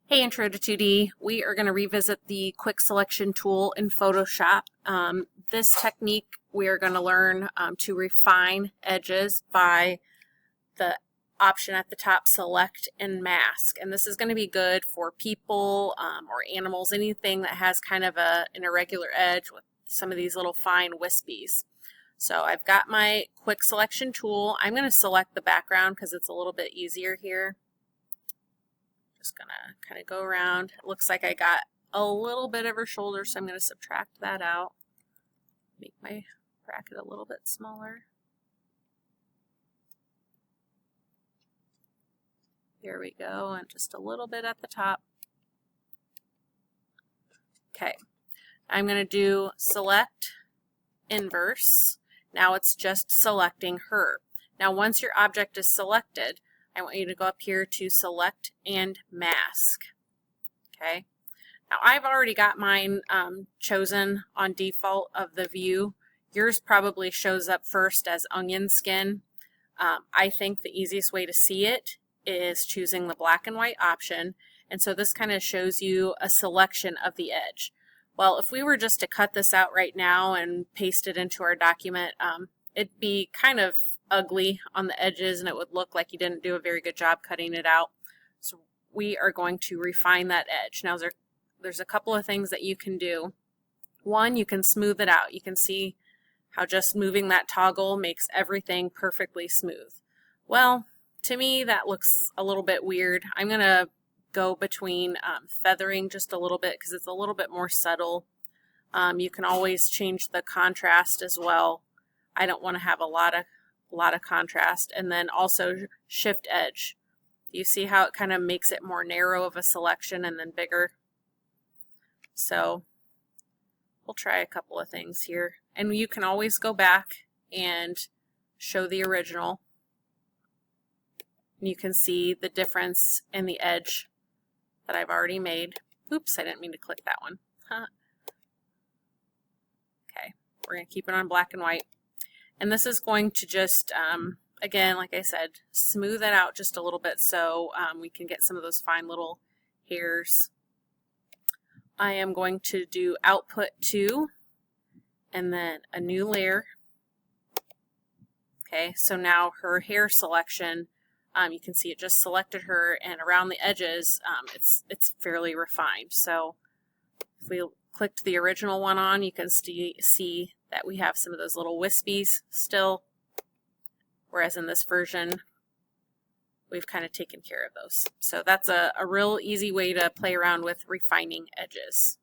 Hey, Intro to 2D. We are going to revisit the quick selection tool in Photoshop. This technique we are going to learn to refine edges by the option at the top, select and mask. And this is going to be good for people or animals, anything that has kind of an irregular edge with some of these little fine wispies. So I've got my quick selection tool. I'm going to select the background because it's a little bit easier here. Just gonna kind of go around. It looks like I got a little bit of her shoulder, so I'm going to subtract that out. Make my bracket a little bit smaller. Here we go, and just a little bit at the top. Okay, I'm going to do select inverse. Now it's just selecting her. Now once your object is selected, I want you to go up here to select and mask. Okay. Now I've already got mine chosen on default of the view. Yours probably shows up first as onion skin. I think the easiest way to see it is choosing the black and white option. And so this kind of shows you a selection of the edge. Well, if we were just to cut this out right now and paste it into our document, it'd be kind of ugly on the edges and it would look like you didn't do a very good job cutting it out. So we are going to refine that edge. Now there's a couple of things that you can do. One, you can smooth it out. You can see how just moving that toggle makes everything perfectly smooth. Well, to me that looks a little bit weird. I'm going to go between feathering just a little bit because it's a little bit more subtle. You can always change the contrast as well. I don't want to have a lot of contrast. And then also shift edge. You see how it kind of makes it more narrow of a selection and then bigger. So we'll try a couple of things here. And you can always go back and show the original. And you can see the difference in the edge that I've already made. Oops, I didn't mean to click that one. Okay, we're going to keep it on black and white. And this is going to just, again, like I said, smooth it out just a little bit so we can get some of those fine little hairs. I am going to do output 2 and then a new layer. Okay, so now her hair selection, you can see it just selected her, and around the edges it's fairly refined. So if we clicked the original one on, you can see that we have some of those little wispies still, whereas in this version we've kind of taken care of those. So that's a real easy way to play around with refining edges.